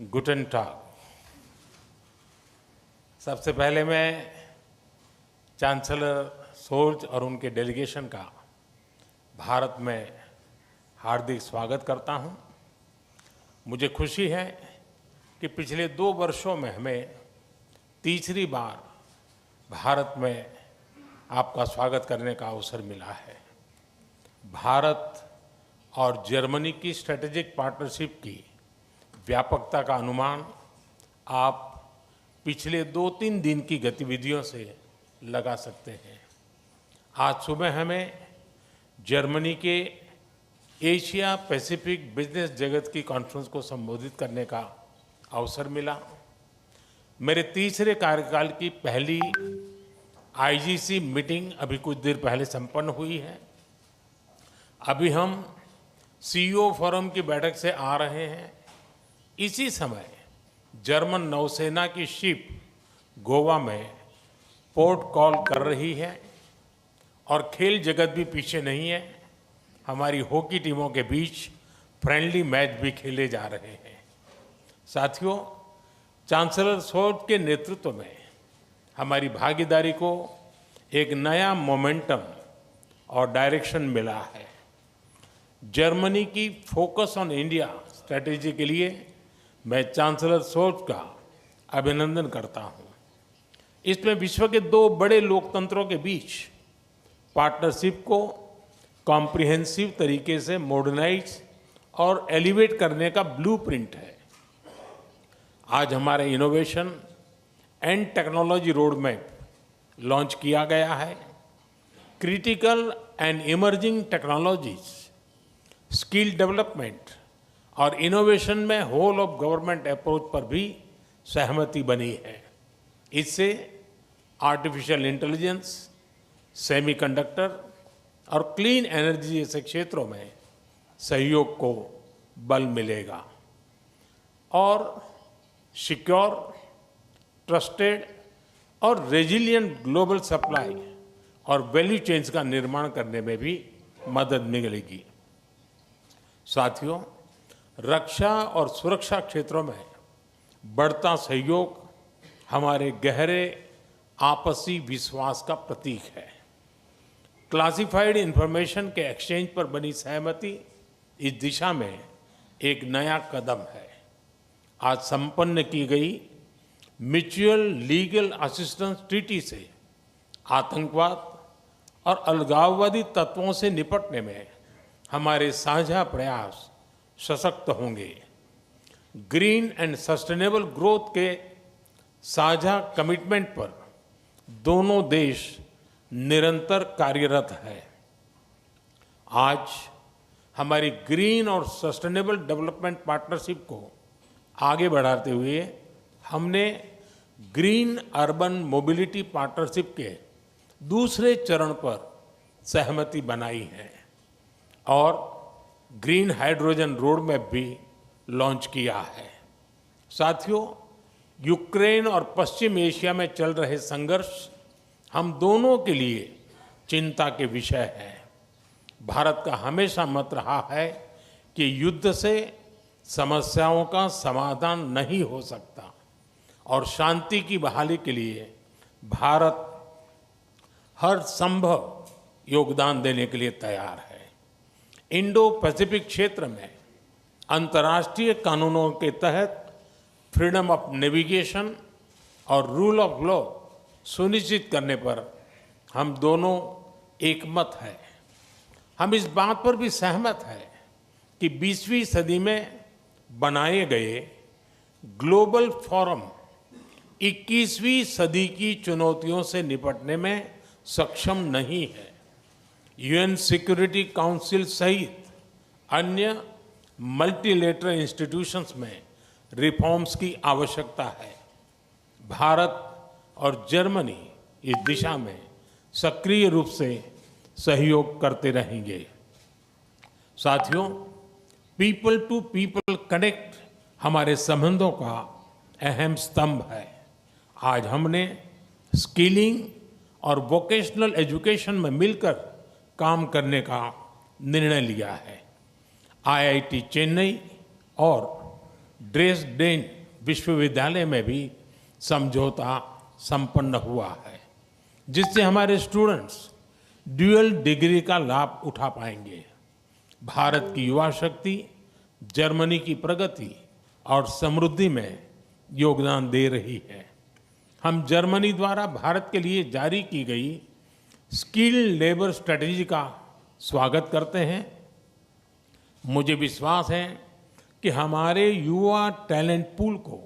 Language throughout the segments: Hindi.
गुटन टाग। सबसे पहले मैं चांसलर सोल्ज और उनके डेलीगेशन का भारत में हार्दिक स्वागत करता हूं। मुझे खुशी है कि पिछले 2 वर्षों में हमें तीसरी बार भारत में आपका स्वागत करने का अवसर मिला है। भारत और जर्मनी की स्ट्रेटेजिक पार्टनरशिप की व्यापकता का अनुमान आप पिछले 2-3 दिन की गतिविधियों से लगा सकते हैं। आज सुबह हमें जर्मनी के एशिया पैसिफिक बिजनेस जगत की कॉन्फ्रेंस को संबोधित करने का अवसर मिला। मेरे तीसरे कार्यकाल की पहली आईजीसी मीटिंग अभी कुछ देर पहले संपन्न हुई है। अभी हम सीईओ फोरम की बैठक से आ रहे हैं। इसी समय जर्मन नौसेना की शिप गोवा में पोर्ट कॉल कर रही है और खेल जगत भी पीछे नहीं है। हमारी हॉकी टीमों के बीच फ्रेंडली मैच भी खेले जा रहे हैं। साथियों, चांसलर सोल्ज के नेतृत्व में हमारी भागीदारी को एक नया मोमेंटम और डायरेक्शन मिला है। जर्मनी की फोकस ऑन इंडिया स्ट्रैटेजी के लिए मैं चांसलर सोल्ज का अभिनंदन करता हूं। इसमें विश्व के 2 बड़े लोकतंत्रों के बीच पार्टनरशिप को कॉम्प्रिहेंसिव तरीके से मॉडर्नाइज और एलिवेट करने का ब्लूप्रिंट है। आज हमारे innovation and technology road map launch किया गया है। Critical and emerging technologies, skill development और इनोवेशन में होल ऑफ गवर्नमेंट अप्रोच पर भी सहमति बनी है। इससे आर्टिफिशियल इंटेलिजेंस, सेमीकंडक्टर और क्लीन एनर्जी जैसे क्षेत्रों में सहयोग को बल मिलेगा और सिक्योर, ट्रस्टेड और रेजिलिएंट ग्लोबल सप्लाई और वैल्यू चेन्स का निर्माण करने में भी मदद मिलेगी। साथियों, रक्षा और सुरक्षा क्षेत्रों में बढ़ता सहयोग हमारे गहरे आपसी विश्वास का प्रतीक है। क्लासिफाइड इंफॉर्मेशन के एक्सचेंज पर बनी सहमति इस दिशा में एक नया कदम है। आज संपन्न की गई म्यूचुअल लीगल असिस्टेंस ट्रीटी से आतंकवाद और अलगाववादी तत्वों से निपटने में हमारे साझा प्रयास सशक्त होंगे। ग्रीन एंड सस्टेनेबल ग्रोथ के साझा कमिटमेंट पर दोनों देश निरंतर कार्यरत है। आज हमारी ग्रीन और सस्टेनेबल डेवलपमेंट पार्टनरशिप को आगे बढ़ाते हुए हमने ग्रीन अर्बन मोबिलिटी पार्टनरशिप के दूसरे चरण पर सहमति बनाई है और ग्रीन हाइड्रोजन रोड मैप भी लॉन्च किया है। साथियों, यूक्रेन और पश्चिम एशिया में चल रहे संघर्ष हम दोनों के लिए चिंता के विषय है। भारत का हमेशा मत रहा है कि युद्ध से समस्याओं का समाधान नहीं हो सकता और शांति की बहाली के लिए भारत हर संभव योगदान देने के लिए तैयार है। इंडो पैसिफिक क्षेत्र में अंतर्राष्ट्रीय कानूनों के तहत फ्रीडम ऑफ नेविगेशन और रूल ऑफ लॉ सुनिश्चित करने पर हम दोनों एकमत हैं। हम इस बात पर भी सहमत हैं कि 20वीं सदी में बनाए गए ग्लोबल फोरम 21वीं सदी की चुनौतियों से निपटने में सक्षम नहीं है। यूएन सिक्योरिटी काउंसिल सहित अन्य मल्टीलेटरल इंस्टीट्यूशंस में रिफॉर्म्स की आवश्यकता है। भारत और जर्मनी इस दिशा में सक्रिय रूप से सहयोग करते रहेंगे। साथियों, पीपल टू पीपल कनेक्ट हमारे संबंधों का अहम स्तंभ है। आज हमने स्किलिंग और वोकेशनल एजुकेशन में मिलकर काम करने का निर्णय लिया है। आईआईटी चेन्नई और ड्रेसडेन विश्वविद्यालय में भी समझौता संपन्न हुआ है, जिससे हमारे स्टूडेंट्स ड्यूअल डिग्री का लाभ उठा पाएंगे। भारत की युवा शक्ति जर्मनी की प्रगति और समृद्धि में योगदान दे रही है। हम जर्मनी द्वारा भारत के लिए जारी की गई स्किल्ड लेबर स्ट्रेटजी का स्वागत करते हैं। मुझे विश्वास है कि हमारे युवा टैलेंट पूल को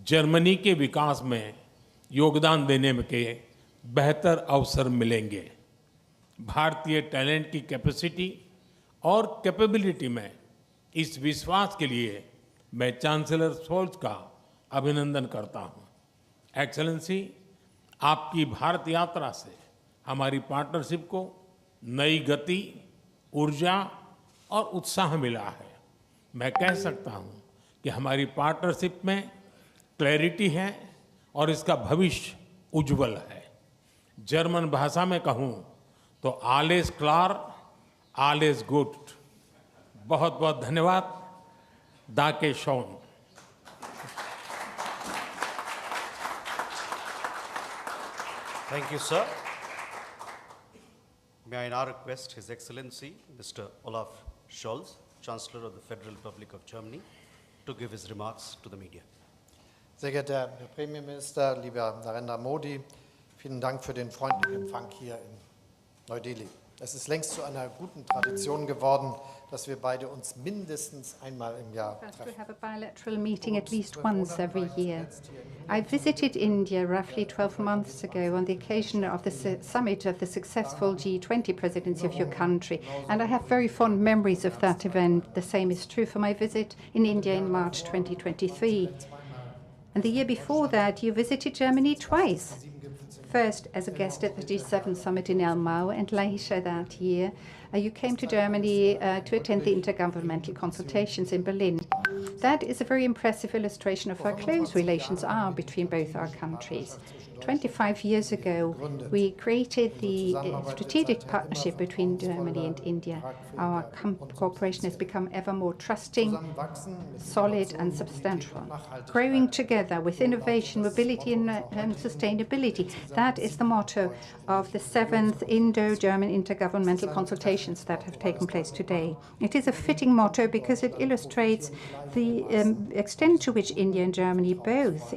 जर्मनी के विकास में योगदान देने के बेहतर अवसर मिलेंगे। भारतीय टैलेंट की कैपेसिटी और कैपेबिलिटी में इस विश्वास के लिए मैं चांसलर शोल्ज का अभिनंदन करता हूं। एक्सेलेंसी, आपकी भारत यात्रा से हमारी पार्टनरशिप को नई गति, ऊर्जा और उत्साह मिला है। मैं कह सकता हूं कि हमारी पार्टनरशिप में क्लैरिटी है और इसका भविष्य उज्जवल है। जर्मन भाषा में कहूं तो आलेस क्लार, आलेस गुड। बहुत बहुत धन्यवाद। दाके Shawn. Thank you, sir. May I now request His Excellency, Mr. Olaf Scholz, Chancellor of the Federal Republic of Germany, to give his remarks to the media. Sehr geehrter Herr Premierminister, lieber Narendra Modi, vielen Dank für den freundlichen Empfang hier in Neu-Delhi. Es ist längst zu einer guten Tradition geworden, dass wir beide uns mindestens einmal im Jahr treffen. We have a bilateral meeting at least once every year. I visited India roughly 12 months ago on the occasion of the summit of the successful G20 presidency of your country, and I have very fond memories of that event. The same is true for my visit in India in March 2023. And the year before that, you visited Germany twice. First as a guest at the G7 summit in Elmau, and later that year you came to Germany to attend the intergovernmental consultations in Berlin. That is a very impressive illustration of how close relations are between both our countries. 25 years ago, we created the strategic partnership between Germany and India. Our cooperation has become ever more trusting, solid and substantial. Growing together with innovation, mobility and sustainability. That is the motto of the 7th Indo-German intergovernmental consultations that have taken place today. It is a fitting motto because it illustrates the extent to which India and Germany both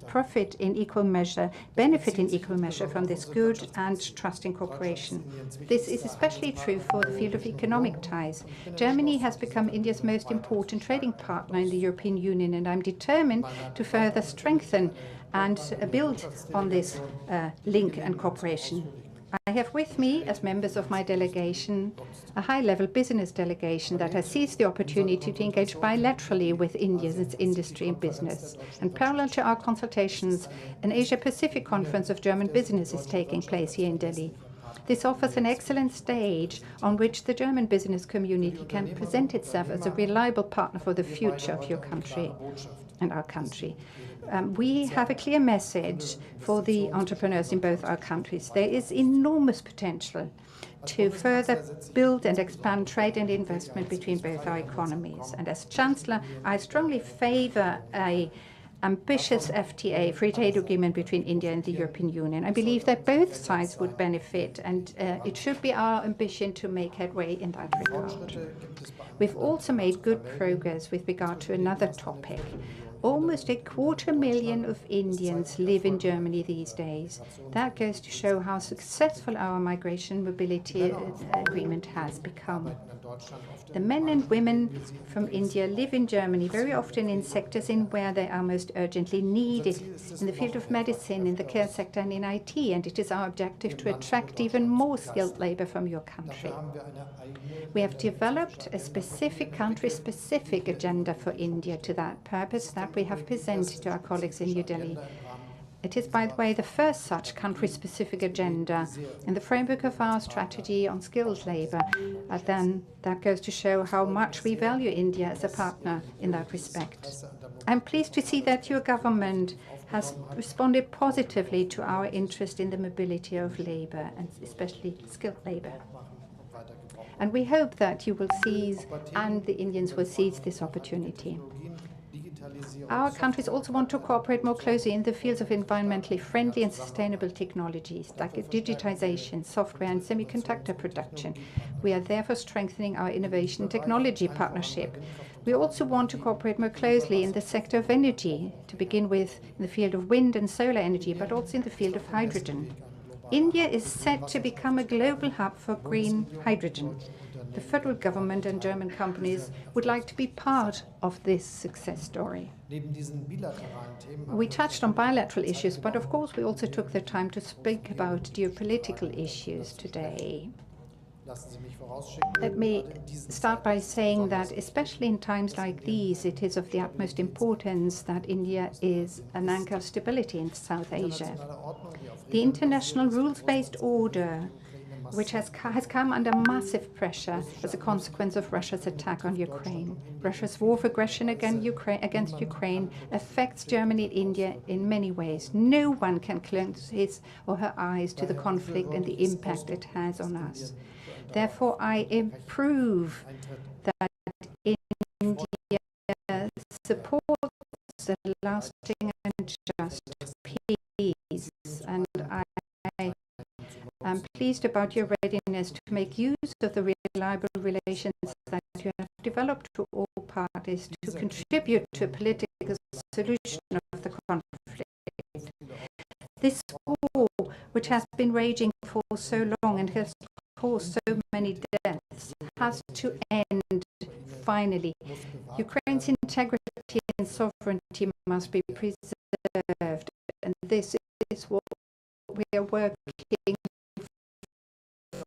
profit in equal measure, benefit in equal measure from this good and trusting cooperation. This is especially true for the field of economic ties. Germany has become India's most important trading partner in the European Union, and I'm determined to further strengthen and build on this link and cooperation. I have with me, as members of my delegation, a high-level business delegation that has seized the opportunity to engage bilaterally with India, its industry and business. And parallel to our consultations, an Asia-Pacific conference of German business is taking place here in Delhi. This offers an excellent stage on which the German business community can present itself as a reliable partner for the future of your country and our country. We have a clear message for the entrepreneurs in both our countries. There is enormous potential to further build and expand trade and investment between both our economies. And as Chancellor, I strongly favor an ambitious FTA, free trade agreement between India and the European Union. I believe that both sides would benefit, and it should be our ambition to make headway in that regard. We've also made good progress with regard to another topic. Almost 250,000 of Indians live in Germany these days. That goes to show how successful our migration mobility agreement has become. The men and women from India live in Germany, very often in sectors in where they are most urgently needed, in the field of medicine, in the care sector and in IT, and it is our objective to attract even more skilled labor from your country. We have developed a specific country-specific agenda for India to that purpose that we have presented to our colleagues in New Delhi. It is, by the way, the first such country-specific agenda in the framework of our strategy on skilled labor. Then that goes to show how much we value India as a partner in that respect. I'm pleased to see that your government has responded positively to our interest in the mobility of labor, and especially skilled labor. And we hope that you will seize, and the Indians will seize this opportunity. Our countries also want to cooperate more closely in the fields of environmentally friendly and sustainable technologies like digitization, software and semiconductor production. We are therefore strengthening our innovation technology partnership. We also want to cooperate more closely in the sector of energy, to begin with in the field of wind and solar energy, but also in the field of hydrogen. India is set to become a global hub for green hydrogen. The federal government and German companies would like to be part of this success story. We touched on bilateral issues, but of course we also took the time to speak about geopolitical issues today. Let me start by saying that, especially in times like these, it is of the utmost importance that India is an anchor of stability in South Asia. The international rules-based order, which has come under massive pressure as a consequence of Russia's attack on Ukraine. Russia's war of aggression against Ukraine affects Germany and India in many ways. No one can close his or her eyes to the conflict and the impact it has on us. Therefore, I approve that India supports a lasting and just peace, and I am pleased about your readiness to make use of the reliable relations that you have developed to all parties to contribute to a political solution of the conflict. This war, which has been raging for so long and has caused so many deaths, has to end finally. Ukraine's integrity and sovereignty must be preserved, and this is what we are working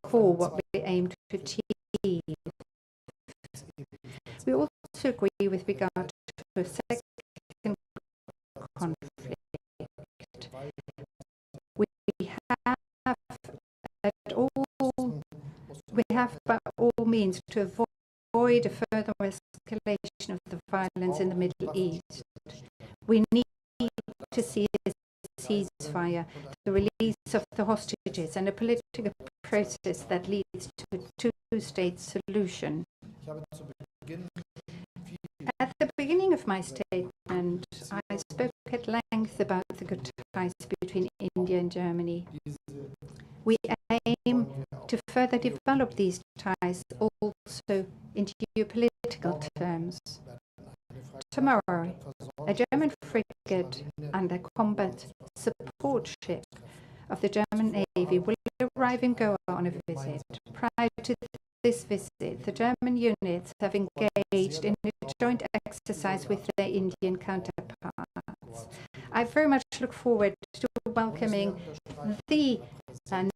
for, what we aim to achieve. We also agree with regard to a second conflict. We have by all means to avoid a further escalation of the violence in the Middle East. We need to see a ceasefire, the release of the hostages, and a political process that leads to a two-state solution. At the beginning of my statement, I spoke at length about the good ties between India and Germany. We aim to further develop these ties also in geopolitical terms. Tomorrow, a German frigate and a combat support ship of the German Navy will arrive in Goa on a visit. Prior to this visit, the German units have engaged in a joint exercise with their Indian counterparts. I very much look forward to welcoming the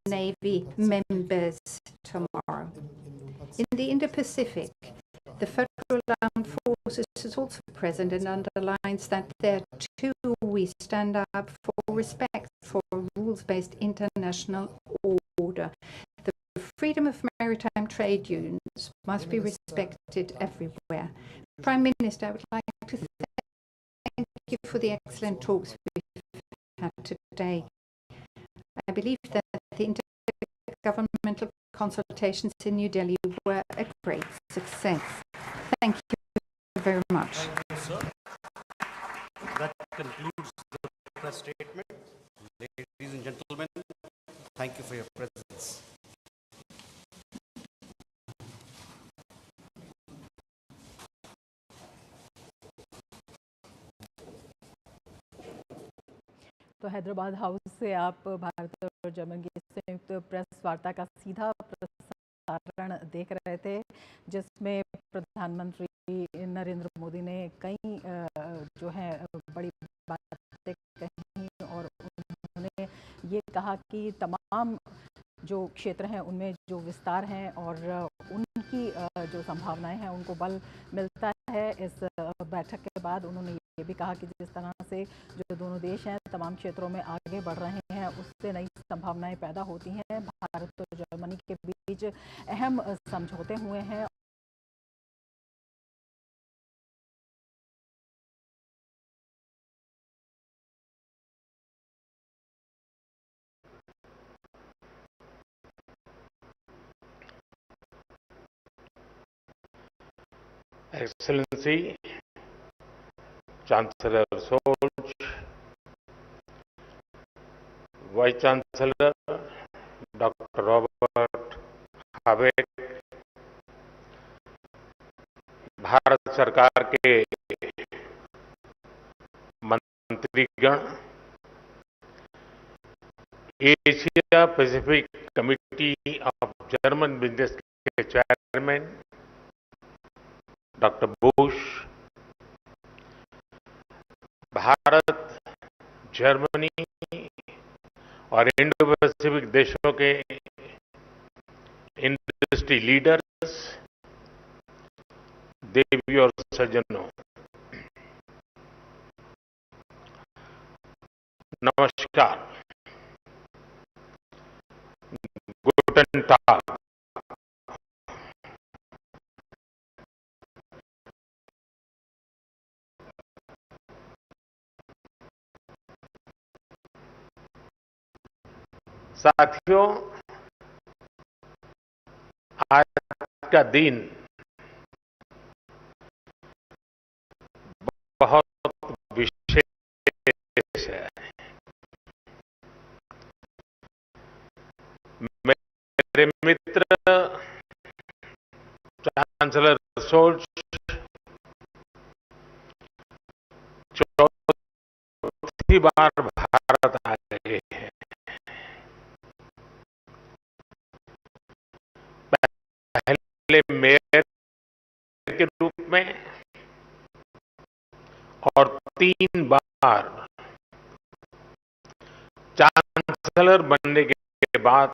Navy members tomorrow. In the Indo-Pacific, the Federal Armed Forces is also present and underlines that there too we stand up for respect for rules-based international order. The freedom of maritime trade unions must be respected everywhere. Prime Minister, I would like to thank you for the excellent talks we've had today. I believe that the intergovernmental consultations in New Delhi were a great success. Thank you very much. Thank you, sir. That concludes the press statement. Ladies and gentlemen, thank you for your presence. तो हैदराबाद हाउस से आप भारत और जर्मन की संयुक्त प्रेस वार्ता का सीधा प्रसारण देख रहे थे, जिसमें प्रधानमंत्री नरेंद्र मोदी ने कई जो है बड़ी बातें कही और उन्होंने ये कहा कि तमाम जो क्षेत्र हैं उनमें जो विस्तार हैं और उनकी जो संभावनाएं हैं उनको बल मिलता है। इस बैठक के बाद उन्होंने ये भी कहा कि जिस तरह से जो दोनों देश हैं तमाम क्षेत्रों में आगे बढ़ रहे हैं, उससे नई संभावनाएं पैदा होती हैं। भारत और जर्मनी के बीच अहम समझौते हुए हैं। Excellency, चांसलर सोच, vice chancellor doctor Robert Habeck, भारत सरकार के मंत्रीगण, Asia Pacific committee of German business के chairman doctor Busch, Bharat, Germany और इंडो पैसिफिक देशों के इंडस्ट्री लीडर्स, देवी और सज्जनों, नमस्कार, गुटन टाग। साथियों, आज का दिन बहुत विशेष है। मेरे मित्र चांसलर सोल्ज चौथी बार भारत आए हैं। पहले मेयर के रूप में और 3 बार चांसलर बनने के बाद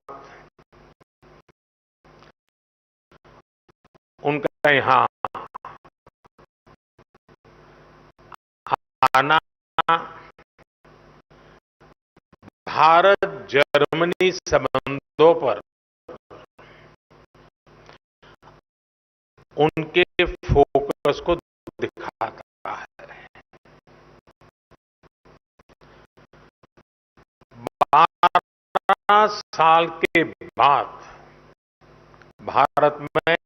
उनका यहाँ आना भारत जर्मनी संबंधों पर उनके फोकस को दिखाता है। 12 साल के बाद भारत में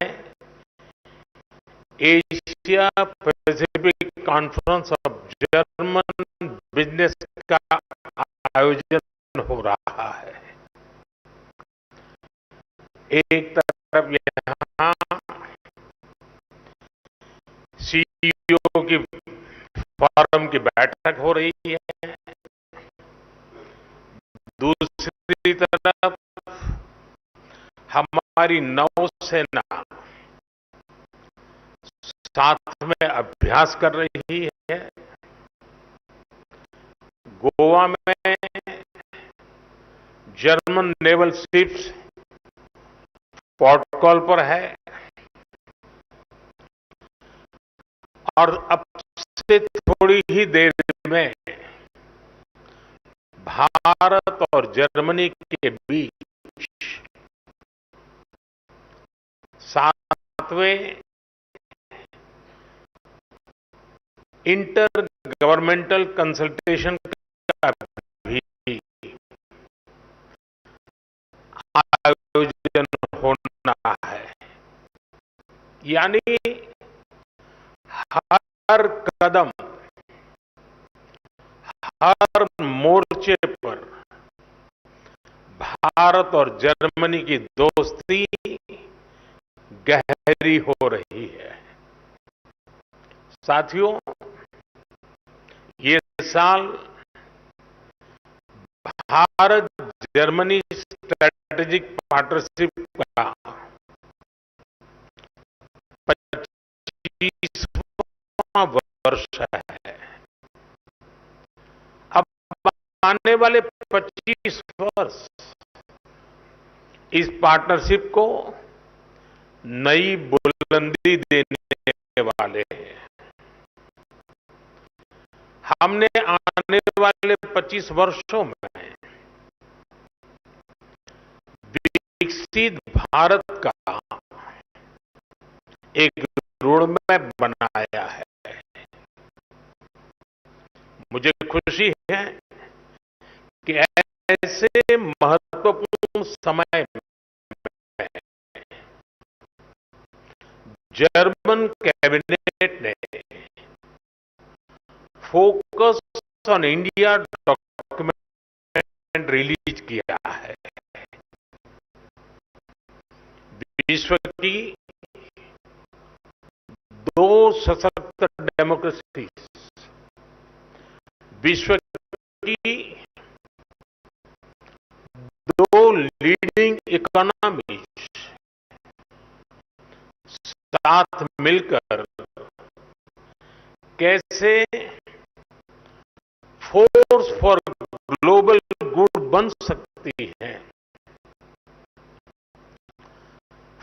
Asia Pacific conference of German business का आयोजन हो रहा है। एक तरफ यहाँ सीईओ की फोरम की बैठक हो रही है, दूसरी तरफ हमारी नौसेना साथ में अभ्यास कर रही है। गोवा में German naval ships port call पर है और अब से थोड़ी ही देर में भारत और जर्मनी के बीच 7वें इंटर गवर्नमेंटल कंसल्टेशन का भी आयोजन होना है। यानी हर कदम, हर मोर्चे पर भारत और जर्मनी की दोस्ती गहरी हो रही है। साथियों, ये साल भारत जर्मनी स्ट्रेटेजिक पार्टनरशिप का 25वां वर्ष है। अब आने वाले 25 वर्ष इस पार्टनरशिप को नई बुलंदी देने वाले हैं। हमने आने वाले 25 वर्षों में विकसित भारत का एक रोडमैप बनाया है। मुझे खुशी है कि ऐसे महत्वपूर्ण समय में जर्मन कैबिनेट ने focus on India document release किया है। विश्व की दो सशक्त डेमोक्रेसी, विश्व की दो लीडिंग इकोनॉमी साथ मिलकर कैसे फोर्स फॉर ग्लोबल गुड बन सकती है।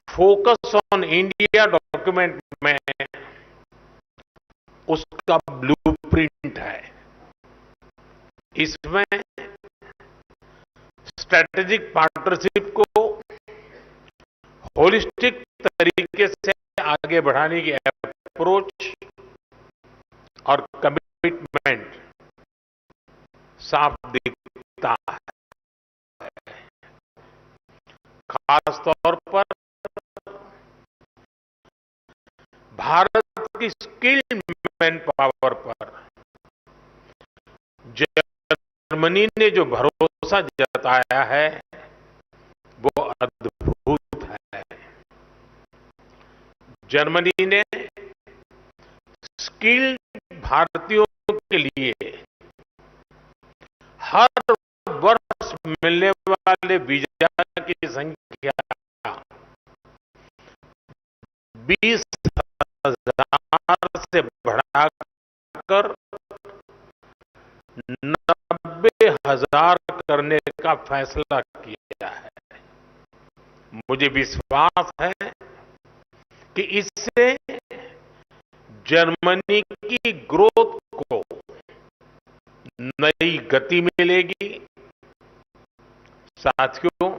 फोकस ऑन इंडिया डॉक्यूमेंट में उसका ब्लूप्रिंट है। इसमें स्ट्रेटेजिक पार्टनरशिप को होलिस्टिक तरीके से आगे बढ़ाने की अप्रोच और कमिटमेंट साफ दिखता है। खास तौर पर भारत की स्किल्ड मैन पावर पर जर्मनी ने जो भरोसा जताया है वो अद्भुत है। जर्मनी ने स्किल्ड भारतीयों के लिए हर वर्ष मिलने वाले वीजा की संख्या 20,000 से बढ़ाकर 90,000 करने का फैसला किया है। मुझे विश्वास है कि इससे जर्मनी की ग्रोथ को नई गति मिलेगी। साथियों,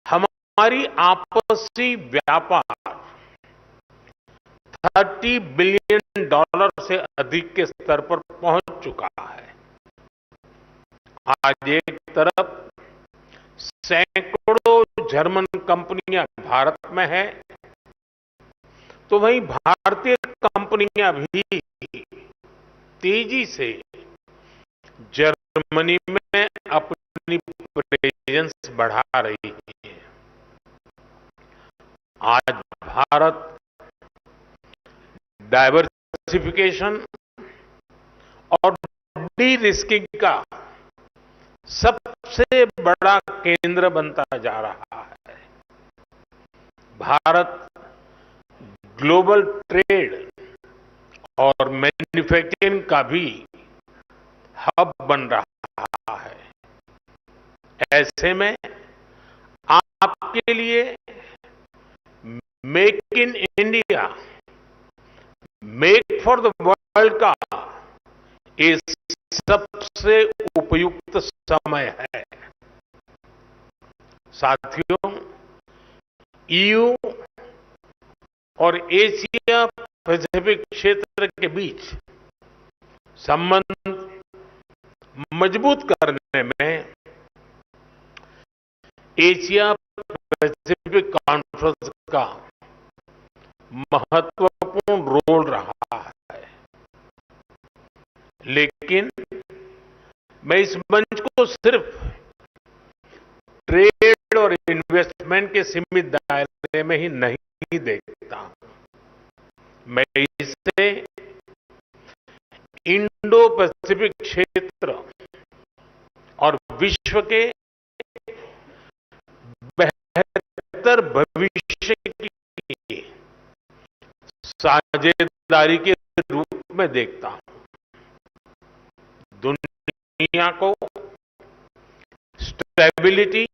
हमारी आपसी व्यापार $30 बिलियन से अधिक के स्तर पर पहुंच चुका है। आज एक तरफ सैकड़ों जर्मन कंपनियां भारत में हैं, तो वहीं भारतीय कंपनियां भी तेजी से जर्मनी में अपनी प्रेजेंस बढ़ा रही है। आज भारत डाइवर्सिफिकेशन और डी रिस्किंग का सबसे बड़ा केंद्र बनता जा रहा है। भारत ग्लोबल ट्रेड और मैन्युफैक्चरिंग का भी हब बन रहा है। ऐसे में आपके लिए make in India, make for the world का ये सबसे उपयुक्त समय है। साथियों, ईयू और एशिया पैसिफिक क्षेत्र के बीच संबंध मजबूत करने में एशिया पैसिफिक कॉन्फ्रेंस का महत्वपूर्ण रोल रहा है। लेकिन मैं इस मंच को सिर्फ ट्रेड और इन्वेस्टमेंट के सीमित दायरे में ही नहीं देखता हूं। मैं इसे इंडो पैसिफिक क्षेत्र और विश्व के बेहतर भविष्य की साझेदारी के रूप में देखता हूं। दुनिया को स्टेबिलिटी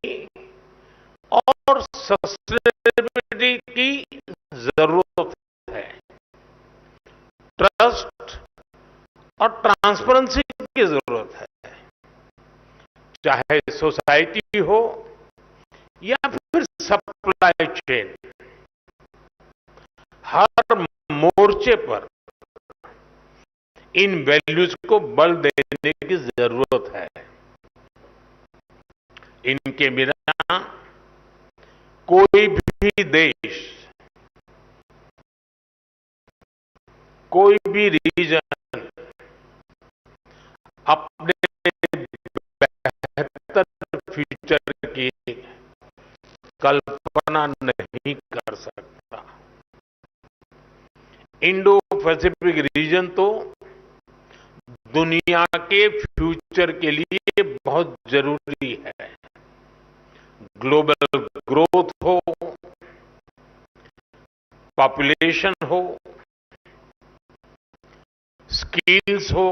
और सस्टेनेबिलिटी की जरूरत है। ट्रस्ट और ट्रांसपेरेंसी की जरूरत है। चाहे सोसाइटी हो या फिर सप्लाई चेन, हर मोर्चे पर इन वैल्यूज को बल देने की जरूरत है। इनके बिना कोई भी देश, कोई भी रीजन इंडो पैसिफिक रीजन तो दुनिया के फ्यूचर के लिए बहुत जरूरी है। ग्लोबल ग्रोथ हो, पॉपुलेशन हो, स्किल्स हो,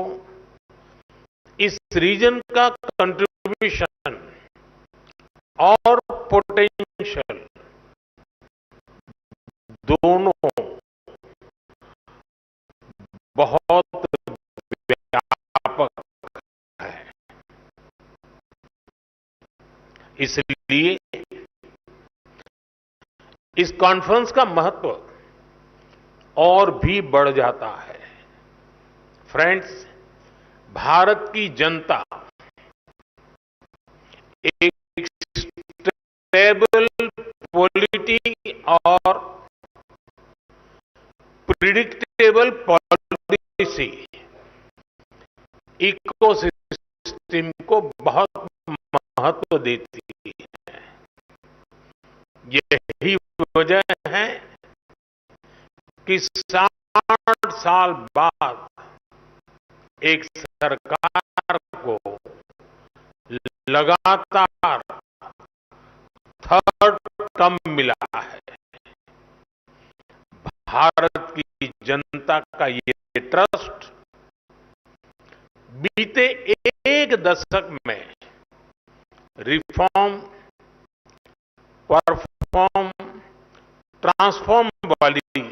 इस रीजन का कंट्रीब्यूशन और पोटेंशियल दोनों बहुत व्यापक है। इसलिए इस कॉन्फ्रेंस का महत्व और भी बढ़ जाता है। फ्रेंड्स, भारत की जनता एक स्टेबल पॉलिटी और प्रिडिक्टेबल पॉलिसी इकोसिस्टम को बहुत महत्व देती है। यही वजह है कि 60 साल बाद एक सरकार को लगातार थर्ड टर्म मिला है। भारत की जनता का ये ट्रस्ट बीते एक दशक में रिफॉर्म, परफॉर्म, ट्रांसफॉर्म वाली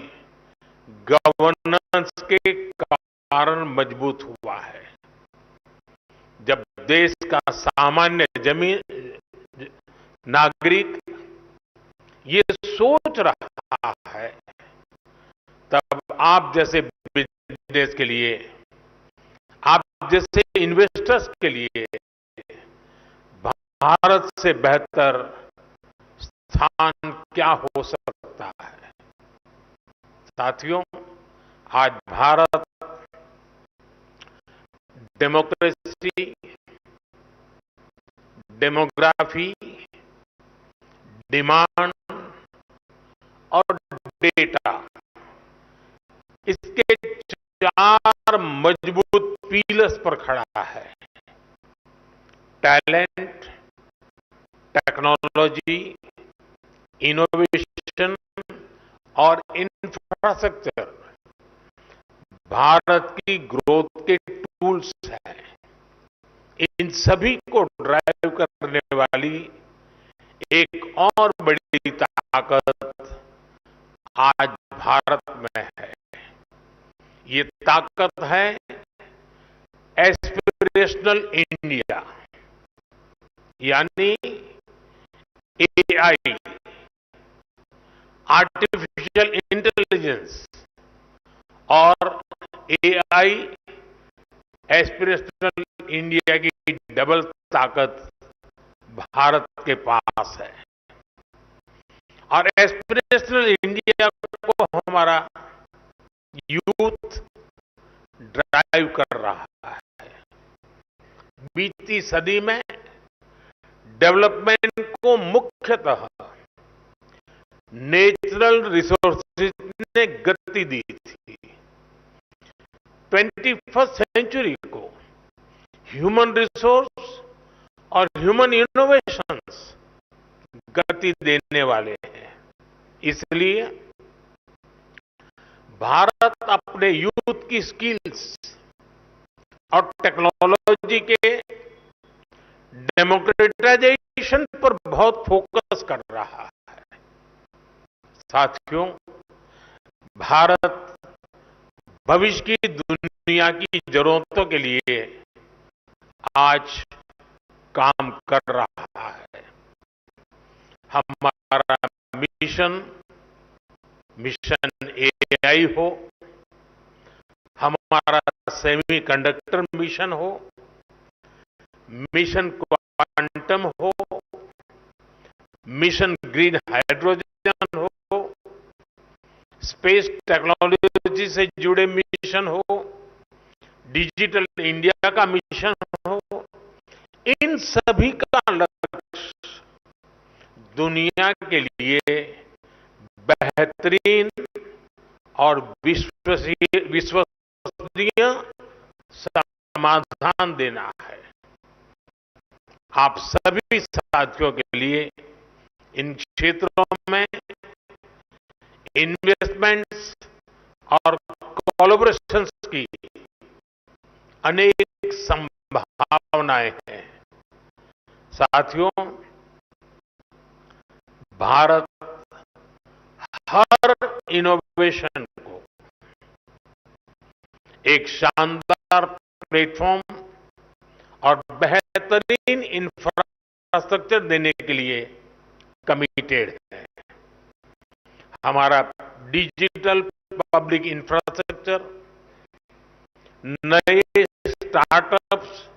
गवर्नेंस के कारण मजबूत हुआ है। जब देश का सामान्य जमीन नागरिक ये सोच रहा है, तब आप जैसे बिजनेस के लिए, आप जैसे इन्वेस्टर्स के लिए भारत से बेहतर स्थान क्या हो सकता है। साथियों, आज भारत डेमोक्रेसी, डेमोग्राफी, डिमांड और डेटा, इसके 4 मजबूत पिलर्स पर खड़ा है। टैलेंट, टेक्नोलॉजी, इनोवेशन और इंफ्रास्ट्रक्चर भारत की ग्रोथ के टूल्स हैं। इन सभी को ड्राइव करने वाली एक और बड़ी ताकत आज भारत में है। ये ताकत है एस्पिरेशनल इंडिया, यानी एआई, आर्टिफिशियल इंटेलिजेंस और एआई एस्पिरेशनल इंडिया की डबल ताकत भारत के पास है। और एस्पिरेशनल इंडिया को हमारा यूथ ड्राइव कर रहा है। बीती सदी में डेवलपमेंट को मुख्यतः नेचुरल रिसोर्सेज ने गति दी थी। 21st सेंचुरी को ह्यूमन रिसोर्स और ह्यूमन इनोवेशंस गति देने वाले हैं। इसलिए भारत अपने यूथ की स्किल्स और टेक्नोलॉजी के डेमोक्रेटाइजेशन पर बहुत फोकस कर रहा है। साथियों, भारत भविष्य की दुनिया की जरूरतों के लिए आज काम कर रहा है। हमारा मिशन एआई हो, हमारा सेमीकंडक्टर मिशन हो, मिशन क्वांटम हो, मिशन ग्रीन हाइड्रोजन हो, स्पेस टेक्नोलॉजी से जुड़े मिशन हो, डिजिटल इंडिया का मिशन हो, इन सभी का लक्ष्य दुनिया के लिए बेहतरीन और विश्वसनीय समाधान देना है। आप सभी साथियों के लिए इन क्षेत्रों में इन्वेस्टमेंट्स और कोलैबोरेशंस की अनेक संभावनाएं हैं। साथियों, भारत हर इनोवेशन को एक शानदार प्लेटफॉर्म और बेहतरीन इंफ्रास्ट्रक्चर देने के लिए कमिटेड है। हमारा डिजिटल पब्लिक इंफ्रास्ट्रक्चर, नए स्टार्टअप्स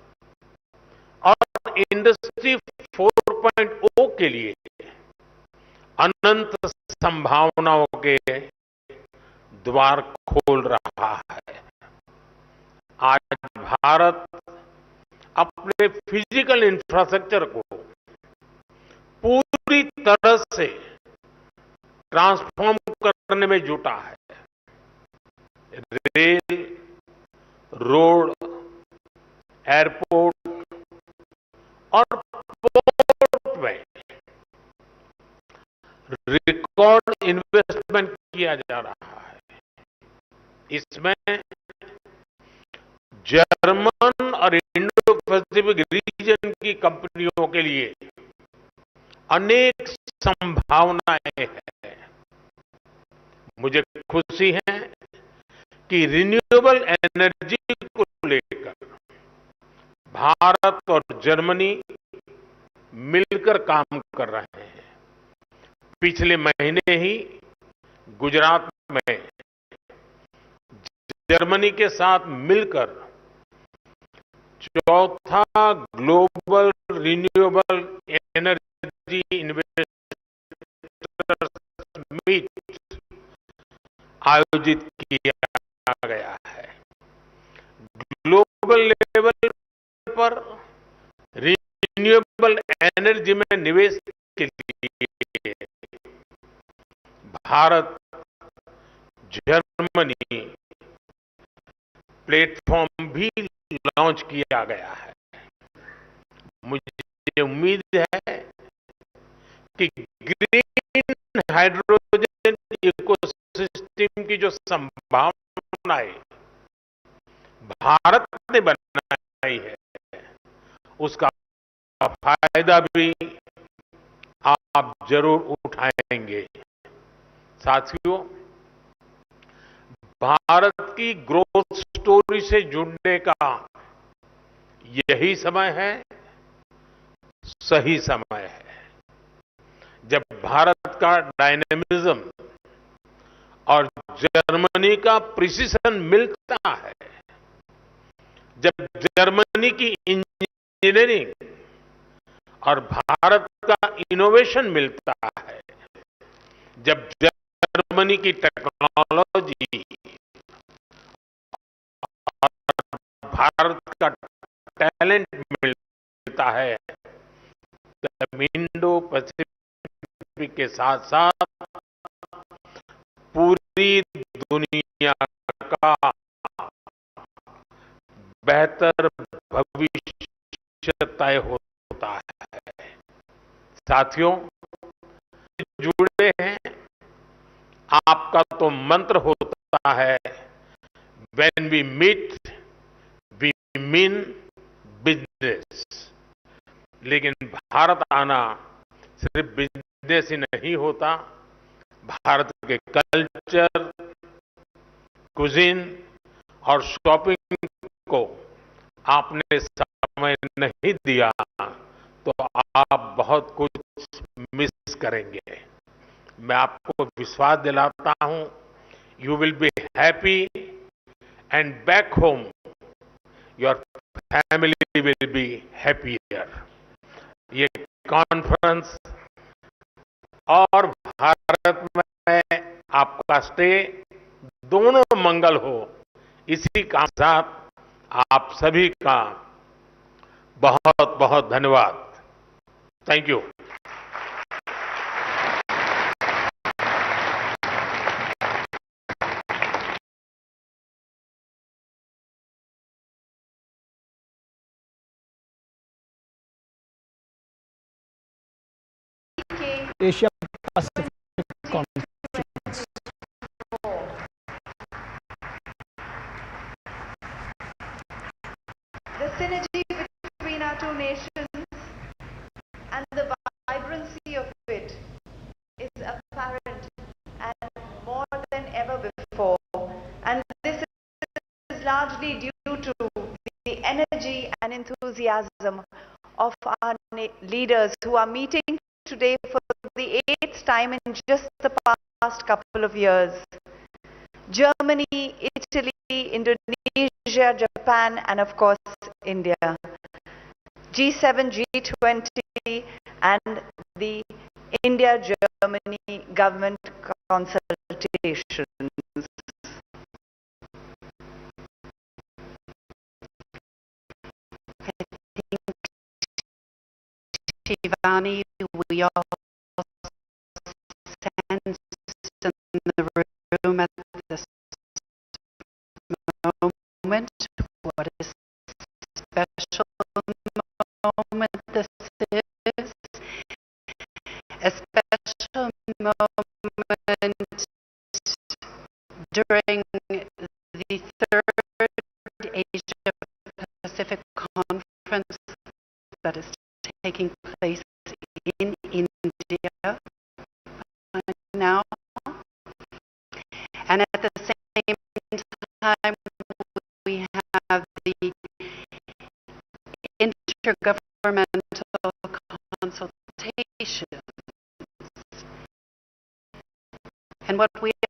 और इंडस्ट्री 4.0 के लिए अनंत संभावनाओं के द्वार खोल रहा है। आज भारत अपने फिजिकल इंफ्रास्ट्रक्चर को पूरी तरह से ट्रांसफॉर्म करने में जुटा है। रेल, रोड, एयरपोर्ट और पोर्ट में रिकॉर्ड इन्वेस्टमेंट किया जा रहा है। इसमें जर्मन और इंडो पैसिफिक रीजन की कंपनियों के लिए अनेक संभावनाएं हैं। मुझे खुशी है कि रिन्यूएबल एनर्जी को लेकर भारत और जर्मनी मिलकर काम कर रहे हैं। पिछले महीने ही गुजरात में जर्मनी के साथ मिलकर चौथा global renewable energy investors meet आयोजित किया गया है। ग्लोबल लेवल पर रिन्यूएबल एनर्जी में निवेश के लिए भारत जर्मनी प्लेटफॉर्म भी लॉन्च किया गया है। मुझे उम्मीद है कि ग्रीन हाइड्रोजन इकोसिस्टम की जो संभावनाएं भारत ने बनाई है, उसका फायदा भी आप जरूर उठाएंगे। साथियों, भारत की ग्रोथ स्टोरी से जुड़ने का यही समय है, सही समय है, जब भारत का डायनेमिज्म और जर्मनी का प्रिसिशन मिलता है, जब जर्मनी की इंजीनियरिंग और भारत का इनोवेशन मिलता है, जब जर्मनी की टेक्नोलॉजी और भारत का टैलेंट मिलता है, तब इंडो पैसिफिक के साथ साथ पूरी दुनिया का बेहतर भविष्य तय होता है। साथियों, जुड़े हैं, आपका तो मंत्र होता है, when we meet we mean business. लेकिन भारत आना सिर्फ बिजनेस ही नहीं होता, भारत के कल्चर, कुजीन और शॉपिंग को आपने समय नहीं दिया तो आप बहुत कुछ मिस करेंगे। मैं आपको विश्वास दिलाता हूं, you will be happy and back home your family will be happier. ये कॉन्फ्रेंस और भारत में आपका स्टे दोनों मंगल हो, इसी के साथ आप सभी का बहुत बहुत धन्यवाद। Thank you. Asia Pacific Conference. The synergy between our two nations and the vibrancy of it is apparent and more than ever before. And this is largely due to the energy and enthusiasm of our leaders who are meeting today for the 8th time in just the past couple of years. Germany, Italy, Indonesia, Japan, and of course India. G7, G20, and the India-Germany government consultations. Shivani, we all sense in the room at this moment what a special moment this is. A special moment during the third Asia Pacific Conference that is taking place in India now, and at the same time we have the intergovernmental consultations. And what we